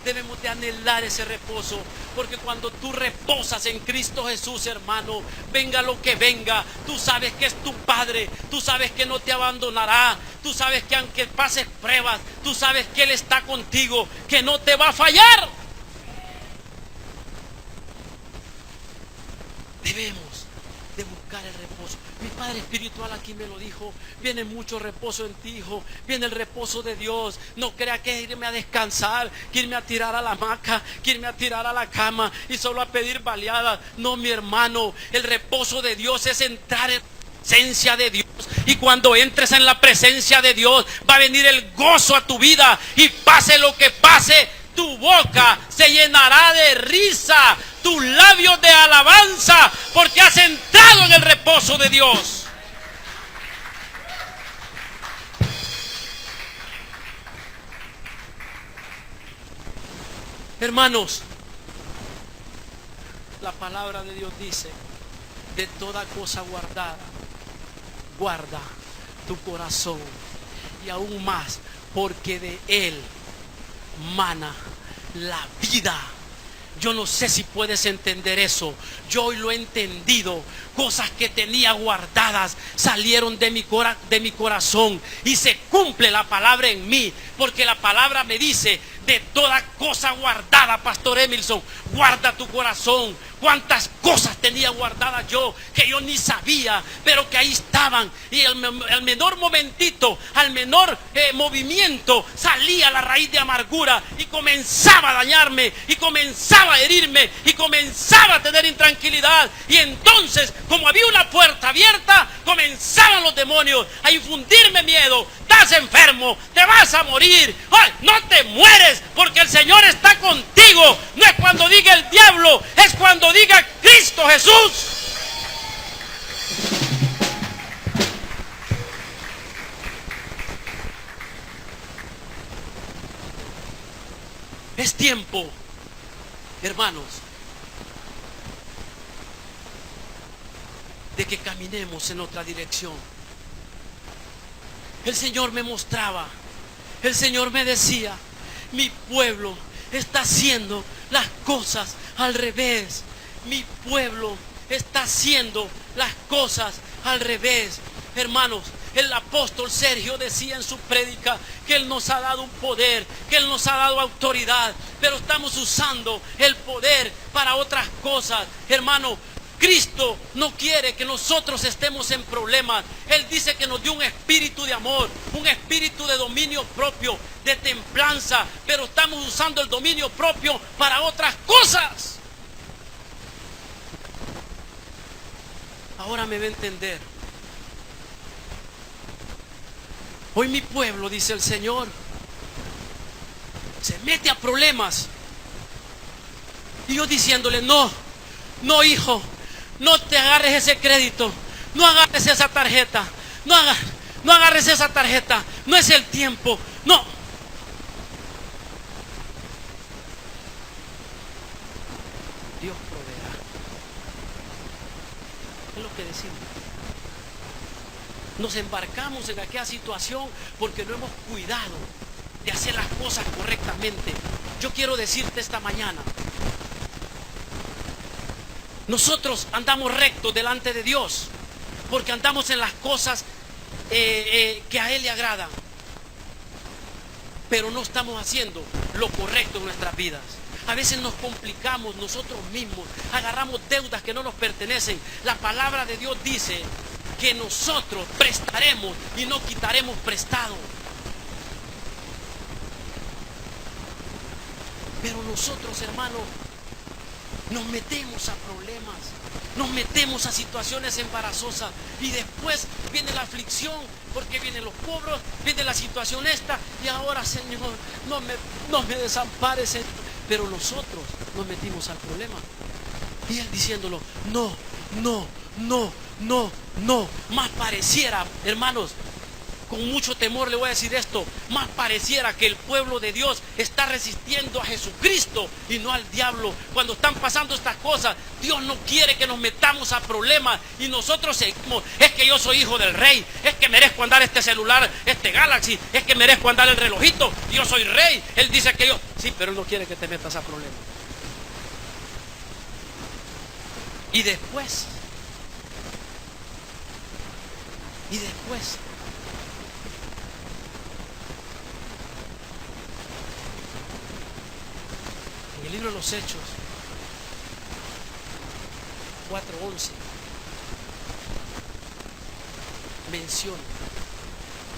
debemos de anhelar ese reposo, porque cuando tú reposas en Cristo Jesús, hermano, venga lo que venga, tú sabes que es tu Padre, tú sabes que no te abandonará, tú sabes que aunque pases pruebas, tú sabes que Él está contigo, que no te va a fallar. Debemos de buscar buscar el reposo. Mi padre espiritual aquí me lo dijo. Viene mucho reposo en ti, hijo. Viene el reposo de Dios. No crea que es irme a descansar, que irme a tirar a la hamaca, que irme a tirar a la cama y solo a pedir baleadas. No, mi hermano, el reposo de Dios es entrar en presencia de Dios, y cuando entres en la presencia de Dios va a venir el gozo a tu vida, y pase lo que pase, tu boca se llenará de risa, tus labios de alabanza, porque has entrado en el reposo de Dios. Hermanos, la palabra de Dios dice: de toda cosa guardada, guarda tu corazón, y aún más, porque de él mana la vida. Yo no sé si puedes entender eso. Yo hoy lo he entendido. Cosas que tenía guardadas salieron de mi corazón, y se cumple la palabra en mí, porque la palabra me dice: de toda cosa guardada, Pastor Emilson, guarda tu corazón. Cuántas cosas tenía guardadas yo, que yo ni sabía, pero que ahí estaban, y al menor momentito, al menor movimiento, salía la raíz de amargura y comenzaba a dañarme, y comenzaba a herirme, y comenzaba a tener intranquilidad. Y entonces, como había una puerta abierta, comenzaban los demonios a infundirme miedo. Estás enfermo, te vas a morir. ¡Ay, no te mueres, porque el Señor está contigo! No es cuando diga el diablo, es cuando diga Cristo Jesús. Es tiempo, hermanos, de que caminemos en otra dirección. El Señor me mostraba, el Señor me decía: mi pueblo está haciendo las cosas al revés. Mi pueblo está haciendo las cosas al revés. Hermanos, el apóstol Sergio decía en su prédica que Él nos ha dado un poder, que Él nos ha dado autoridad, pero estamos usando el poder para otras cosas. Hermano, Cristo no quiere que nosotros estemos en problemas. Él dice que nos dio un espíritu de amor, un espíritu de dominio propio, de templanza, pero estamos usando el dominio propio para otras cosas. Ahora me va a entender. Hoy mi pueblo, dice el Señor, se mete a problemas, y yo diciéndole: no, no, hijo, no te agarres ese crédito, no agarres esa tarjeta, no agarres esa tarjeta, no es el tiempo, no. Dios proveerá. Es lo que decimos. Nos embarcamos en aquella situación porque no hemos cuidado de hacer las cosas correctamente. Yo quiero decirte esta mañana: nosotros andamos rectos delante de Dios porque andamos en las cosas que a Él le agradan, pero no estamos haciendo lo correcto en nuestras vidas. A veces nos complicamos nosotros mismos, agarramos deudas que no nos pertenecen. La palabra de Dios dice que nosotros prestaremos y no quitaremos prestado. Pero nosotros, hermanos, nos metemos a problemas, nos metemos a situaciones embarazosas, y después viene la aflicción porque vienen los cobros, viene la situación esta, y ahora, Señor, no me desampares, Señor. Pero nosotros nos metimos al problema, y Él diciéndolo: no, no, no, no, no. Más pareciera, hermanos, con mucho temor le voy a decir esto, más pareciera que el pueblo de Dios está resistiendo a Jesucristo y no al diablo. Cuando están pasando estas cosas, Dios no quiere que nos metamos a problemas, y nosotros seguimos: es que yo soy hijo del rey, es que merezco andar este celular, este Galaxy, es que merezco andar el relojito, yo soy rey. Él dice que yo, sí, pero Él no quiere que te metas a problemas. Y después, en el libro de los Hechos 4:11, menciona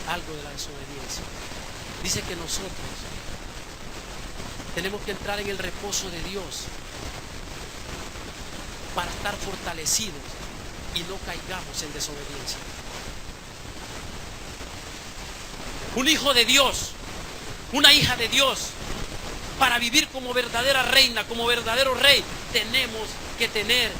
algo de la desobediencia. Dice que nosotros tenemos que entrar en el reposo de Dios para estar fortalecidos y no caigamos en desobediencia. Un hijo de Dios, una hija de Dios, para vivir como verdadera reina, como verdadero rey, tenemos que tener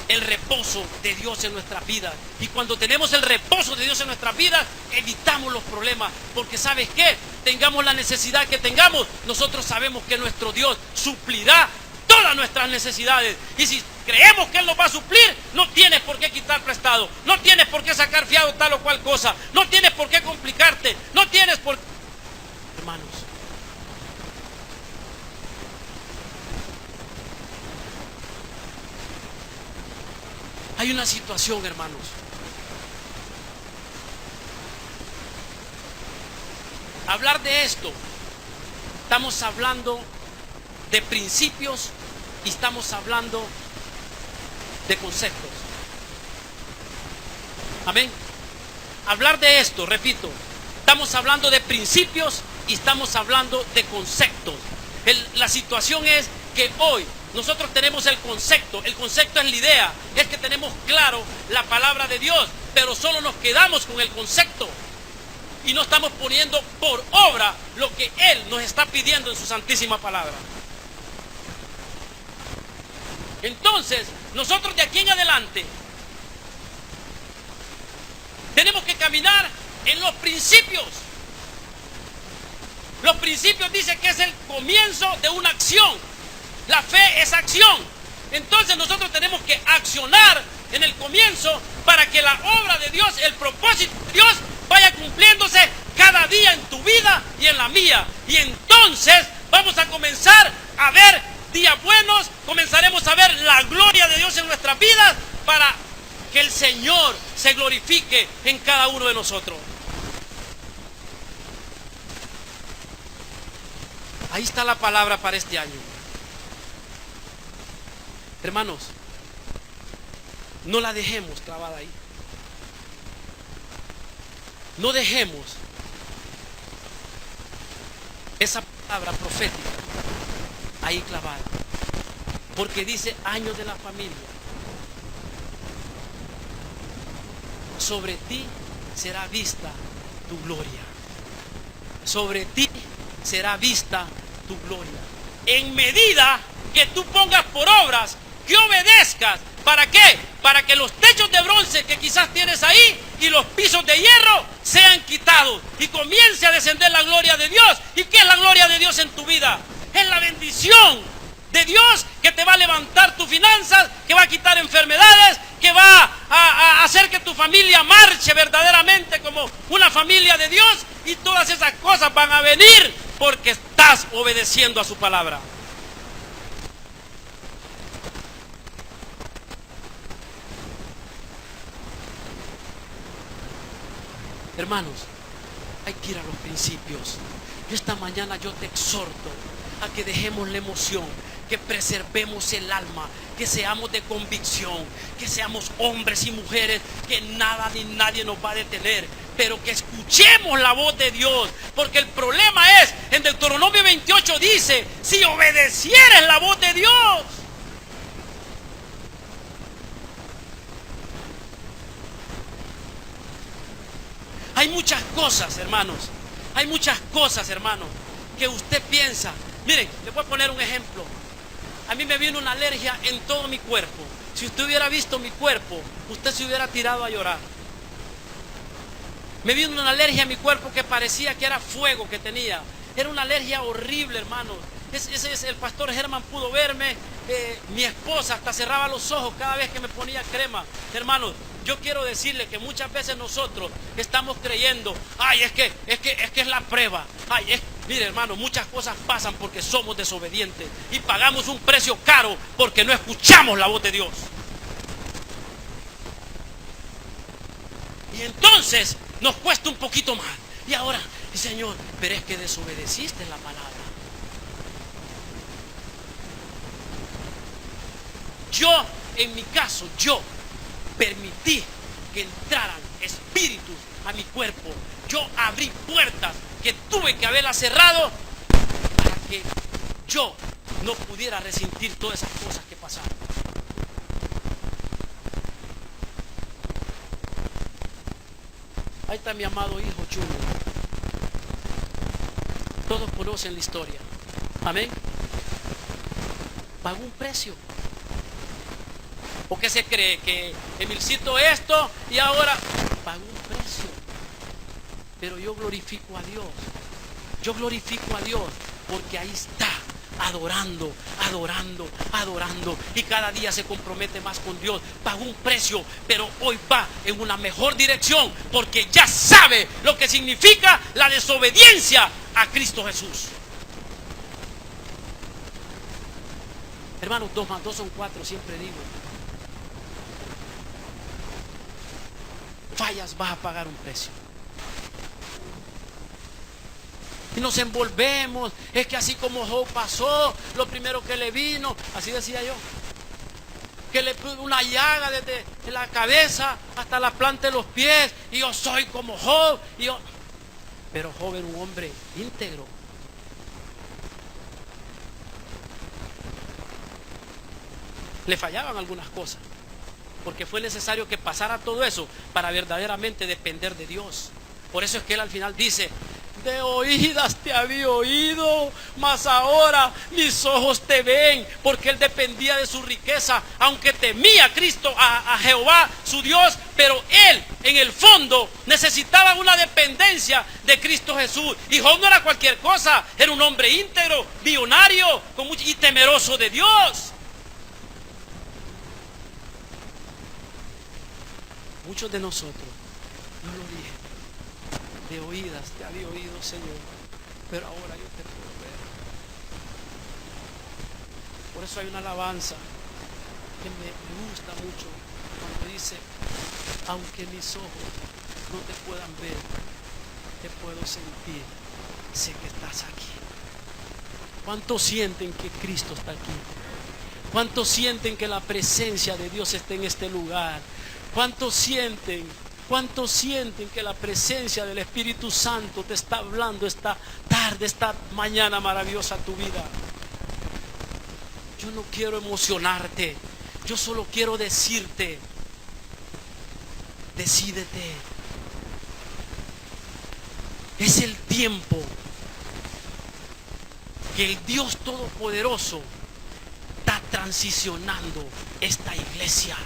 el reposo de Dios en nuestras vidas. Y cuando tenemos el reposo de Dios en nuestras vidas, evitamos los problemas. Porque ¿sabes qué? Tengamos la necesidad que tengamos, nosotros sabemos que nuestro Dios suplirá todas nuestras necesidades. Y si creemos que Él nos va a suplir, no tienes por qué quitar prestado, no tienes por qué sacar fiado tal o cual cosa, no tienes por qué complicarte, no tienes por qué... Hermanos, hay una situación, hermanos. Hablar de esto, estamos hablando de principios y estamos hablando de conceptos. Amén. Hablar de esto, repito, estamos hablando de principios y estamos hablando de conceptos. La situación es que hoy nosotros tenemos el concepto es la idea, es que tenemos claro la palabra de Dios, pero solo nos quedamos con el concepto y no estamos poniendo por obra lo que Él nos está pidiendo en su santísima palabra. Entonces, nosotros de aquí en adelante tenemos que caminar en los principios. Los principios dicen que es el comienzo de una acción. La fe es acción. Entonces nosotros tenemos que accionar en el comienzo para que la obra de Dios, el propósito de Dios vaya cumpliéndose cada día en tu vida y en la mía. Y entonces vamos a comenzar a ver días buenos, comenzaremos a ver la gloria de Dios en nuestras vidas para que el Señor se glorifique en cada uno de nosotros. Ahí está la palabra para este año. Hermanos, no la dejemos clavada ahí. No dejemos esa palabra profética ahí clavada. Porque dice año de la familia. Sobre ti será vista tu gloria. Sobre ti será vista tu gloria. En medida que tú pongas por obras, que obedezcas. ¿Para qué? Para que los techos de bronce que quizás tienes ahí y los pisos de hierro sean quitados y comience a descender la gloria de Dios. ¿Y qué es la gloria de Dios en tu vida? Es la bendición de Dios que te va a levantar tus finanzas, que va a quitar enfermedades, que va a hacer que tu familia marche verdaderamente como una familia de Dios, y todas esas cosas van a venir porque estás obedeciendo a su palabra. Hermanos, hay que ir a los principios. Esta mañana yo te exhorto a que dejemos la emoción, que preservemos el alma, que seamos de convicción, que seamos hombres y mujeres, que nada ni nadie nos va a detener, pero que escuchemos la voz de Dios. Porque el problema es, en Deuteronomio 28 dice, si obedecieres la voz de Dios. Hay muchas cosas, hermanos. Hay muchas cosas, hermanos, que usted piensa. Miren, le voy a poner un ejemplo. A mí me vino una alergia en todo mi cuerpo. Si usted hubiera visto mi cuerpo, usted se hubiera tirado a llorar. Me vino una alergia en mi cuerpo que parecía que era fuego que tenía. Era una alergia horrible, hermanos. El pastor Germán pudo verme. Mi esposa hasta cerraba los ojos cada vez que me ponía crema. Hermanos, yo quiero decirle que muchas veces nosotros estamos creyendo, ay, es que es la prueba. Ay, mire, hermano, muchas cosas pasan porque somos desobedientes y pagamos un precio caro porque no escuchamos la voz de Dios. Y entonces nos cuesta un poquito más. Y ahora, Señor, pero es que desobedeciste la palabra. Yo, en mi caso, yo permití que entraran espíritus cuerpo. Yo abrí puertas que tuve que haberlas cerrado para que yo no pudiera resentir todas esas cosas que pasaron. Ahí está mi amado hijo Chulo. Todos conocen la historia. Amén. Pagó un precio. ¿O qué se cree? Que Emilcito esto y ahora pagó un precio. Pero yo glorifico a Dios. Yo glorifico a Dios porque ahí está, adorando, adorando, adorando. Y cada día se compromete más con Dios. Pagó un precio, pero hoy va en una mejor dirección porque ya sabe lo que significa la desobediencia a Cristo Jesús. Hermanos, 2 más 2 son 4, siempre digo. Fallas, vas a pagar un precio. Y nos envolvemos. Es que así como Job pasó, lo primero que le vino, así decía yo, que le puso una llaga desde la cabeza hasta la planta de los pies. Y yo soy como Job. Pero Job era un hombre íntegro. Le fallaban algunas cosas, porque fue necesario que pasara todo eso para verdaderamente depender de Dios. Por eso es que él al final dice: de oídas te había oído, mas ahora mis ojos te ven. Porque él dependía de su riqueza, aunque temía a Cristo, a Jehová su Dios, pero él en el fondo necesitaba una dependencia de Cristo Jesús. Y Job no era cualquier cosa, era un hombre íntegro, millonario y temeroso de Dios. Muchos de nosotros, yo lo dije, de oídas te había oído, Señor, pero ahora yo te puedo ver. Por eso hay una alabanza que me gusta mucho cuando dice: aunque mis ojos no te puedan ver, te puedo sentir, sé que estás aquí. ¿Cuántos sienten que Cristo está aquí? ¿Cuántos sienten que la presencia de Dios está en este lugar? ¿Cuántos sienten que la presencia del Espíritu Santo te está hablando esta tarde, esta mañana maravillosa a tu vida? Yo no quiero emocionarte, yo solo quiero decirte: decídete. Es el tiempo que el Dios Todopoderoso está transicionando esta iglesia.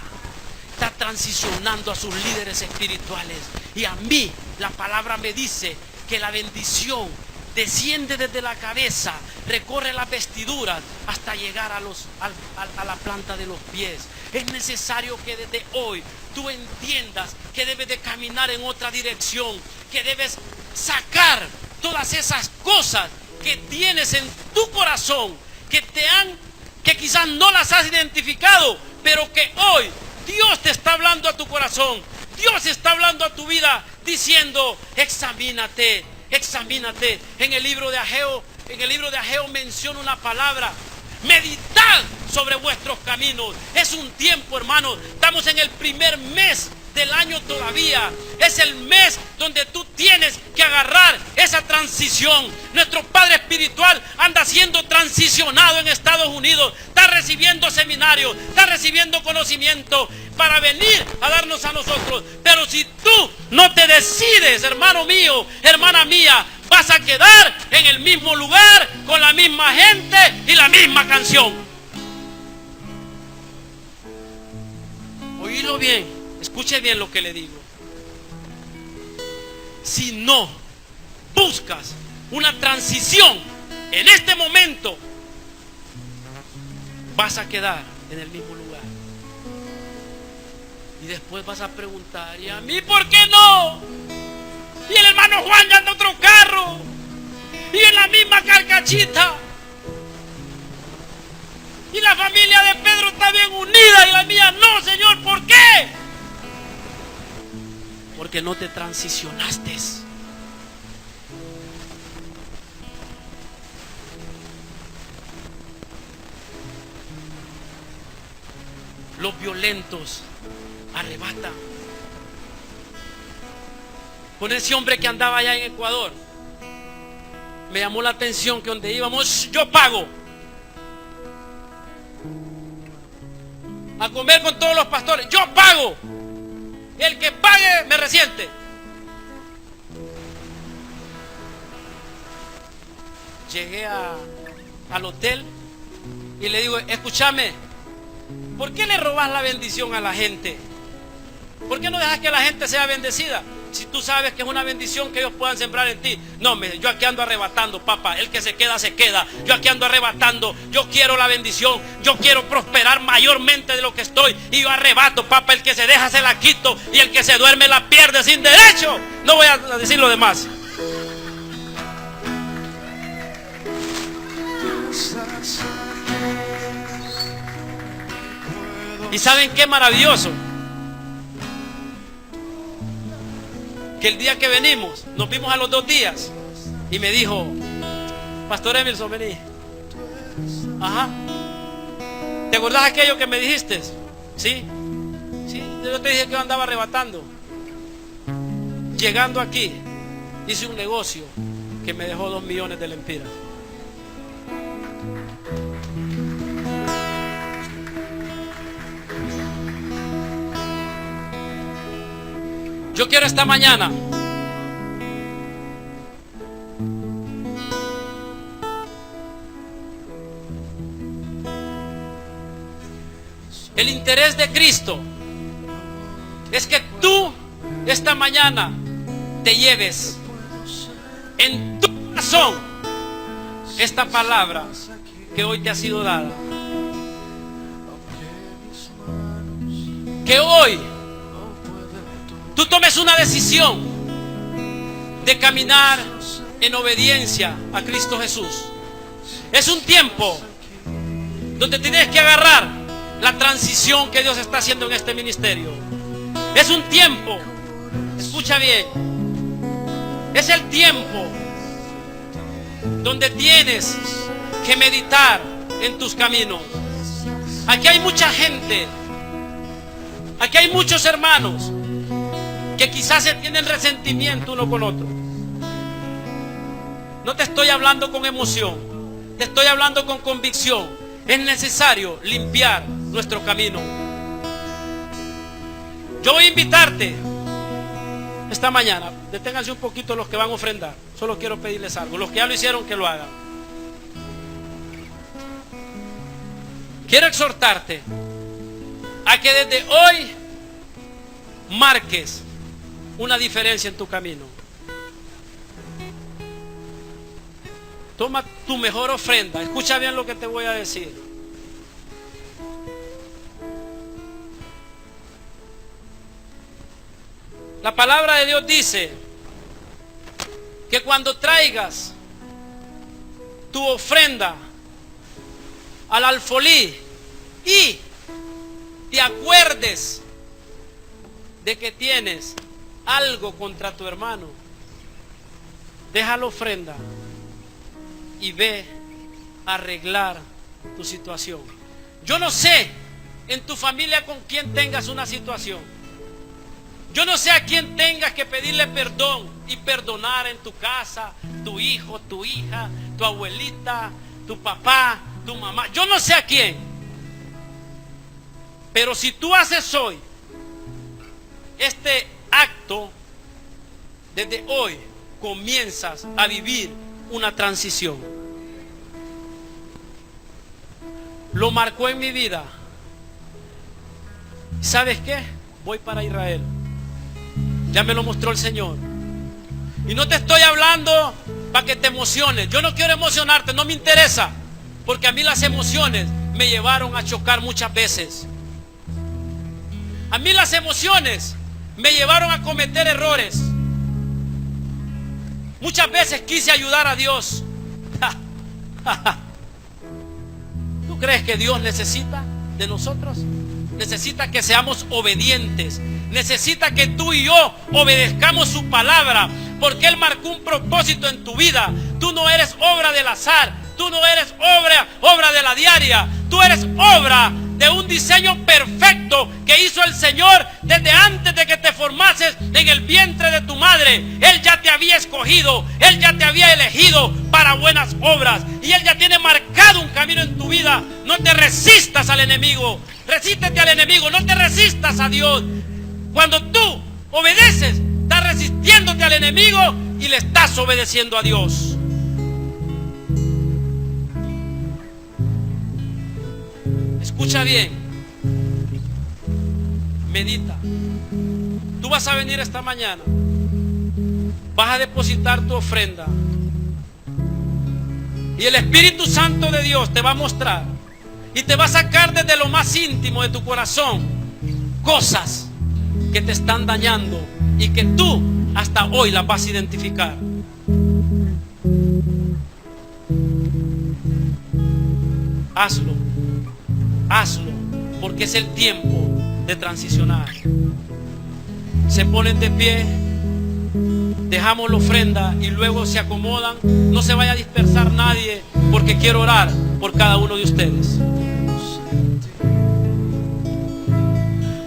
Está transicionando a sus líderes espirituales. Y a mí la palabra me dice que la bendición desciende desde la cabeza, recorre las vestiduras hasta llegar a la planta de los pies. Es necesario que desde hoy tú entiendas que debes de caminar en otra dirección, que debes sacar todas esas cosas que tienes en tu corazón, que quizás no las has identificado, pero que hoy Dios te está hablando a tu corazón. Dios está hablando a tu vida diciendo: examínate, examínate. En el libro de Ageo menciona una palabra: meditad sobre vuestros caminos. Es un tiempo, hermanos. Estamos en el primer mes del año todavía. Es el mes donde tú tienes que agarrar esa transición. Nuestro padre espiritual anda siendo transicionado en Estados Unidos. Está recibiendo seminarios, está recibiendo conocimiento para venir a darnos a nosotros. Pero si tú no te decides, hermano mío, hermana mía, vas a quedar en el mismo lugar, con la misma gente y la misma canción. Oílo bien, escuche bien lo que le digo. Si no buscas una transición en este momento, vas a quedar en el mismo lugar. Y después vas a preguntar: ¿y a mí por qué no? Y el hermano Juan ya anda en otro carro, y en la misma carcachita, y la familia de Pedro está bien unida y la mía no, Señor, ¿por qué? Porque no te transicionaste. Los violentos arrebatan. con ese hombre que andaba allá en Ecuador. Me llamó la atención que donde íbamos, yo pago. A comer con todos los pastores, yo pago. El que pague me resiente. Llegué al hotel y le digo, escúchame, ¿por qué le robas la bendición a la gente? ¿Por qué no dejas que la gente sea bendecida? Si tú sabes que es una bendición que ellos puedan sembrar en ti. No, yo aquí ando arrebatando, papá. El que se queda, se queda. Yo aquí ando arrebatando. Yo quiero la bendición. Yo quiero prosperar mayormente de lo que estoy. Y yo arrebato, papá. El que se deja, se la quito. Y el que se duerme, la pierde sin derecho. No voy a decir lo demás. ¿Y saben qué maravilloso? Que el día que venimos, nos vimos a los 2 días. Y me dijo, Pastor Emilson, vení. Ajá. ¿Te acordás aquello que me dijiste? Sí. Sí, yo te dije que yo andaba arrebatando. Llegando aquí, hice un negocio que me dejó 2 millones de lempiras. Yo quiero esta mañana el interés de Cristo es que tú esta mañana te lleves en tu corazón esta palabra que hoy te ha sido dada. Que hoy tú tomes una decisión de caminar en obediencia a Cristo Jesús. Es un tiempo donde tienes que agarrar la transición que Dios está haciendo en este ministerio. Es un tiempo, escucha bien, es el tiempo donde tienes que meditar en tus caminos. Aquí hay mucha gente, aquí hay muchos hermanos que quizás se tienen resentimiento uno con otro. No te estoy hablando con emoción, te estoy hablando con convicción. Es necesario limpiar nuestro camino. Yo voy a invitarte esta mañana. Deténganse un poquito los que van a ofrendar. Solo quiero pedirles algo. Los que ya lo hicieron, que lo hagan. Quiero exhortarte a que desde hoy marques una diferencia en tu camino. Toma tu mejor ofrenda. Escucha bien lo que te voy a decir. La palabra de Dios dice que cuando traigas tu ofrenda al alfolí y te acuerdes de que tienes algo contra tu hermano, deja la ofrenda y ve a arreglar tu situación. Yo no sé en tu familia con quién tengas una situación. Yo no sé a quién tengas que pedirle perdón y perdonar en tu casa, tu hijo, tu hija, tu abuelita, tu papá, tu mamá. Yo no sé a quién. Pero si tú haces hoy este acto, desde hoy comienzas a vivir una transición. Lo marcó en mi vida. ¿Sabes qué? Voy para Israel. Ya me lo mostró el Señor. Y no te estoy hablando para que te emociones. Yo no quiero emocionarte, no me interesa. Porque a mí las emociones me llevaron a chocar muchas veces. A mí las emociones me llevaron a cometer errores. Muchas veces quise ayudar a Dios. ¿Tú crees que Dios necesita de nosotros? Necesita que seamos obedientes. Necesita que tú y yo obedezcamos su palabra, porque Él marcó un propósito en tu vida. Tú no eres obra del azar. Tú no eres obra de la diaria. Tú eres obra de un diseño perfecto que hizo el Señor desde antes de que te formases en el vientre de tu madre. Él ya te había escogido, Él ya te había elegido para buenas obras y Él ya tiene marcado un camino en tu vida. No te resistas al enemigo, resístete al enemigo, no te resistas a Dios. Cuando tú obedeces, estás resistiéndote al enemigo y le estás obedeciendo a Dios. Escucha bien, medita. Tú vas a venir esta mañana, vas a depositar tu ofrenda y el Espíritu Santo de Dios te va a mostrar y te va a sacar desde lo más íntimo de tu corazón cosas que te están dañando y que tú hasta hoy las vas a identificar. Hazlo, hazlo, porque es el tiempo de transicionar. Se ponen de pie, dejamos la ofrenda y luego se acomodan. No se vaya a dispersar nadie, porque quiero orar por cada uno de ustedes.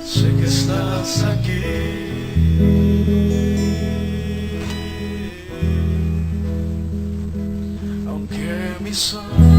Sé que estás aquí, aunque mis ojos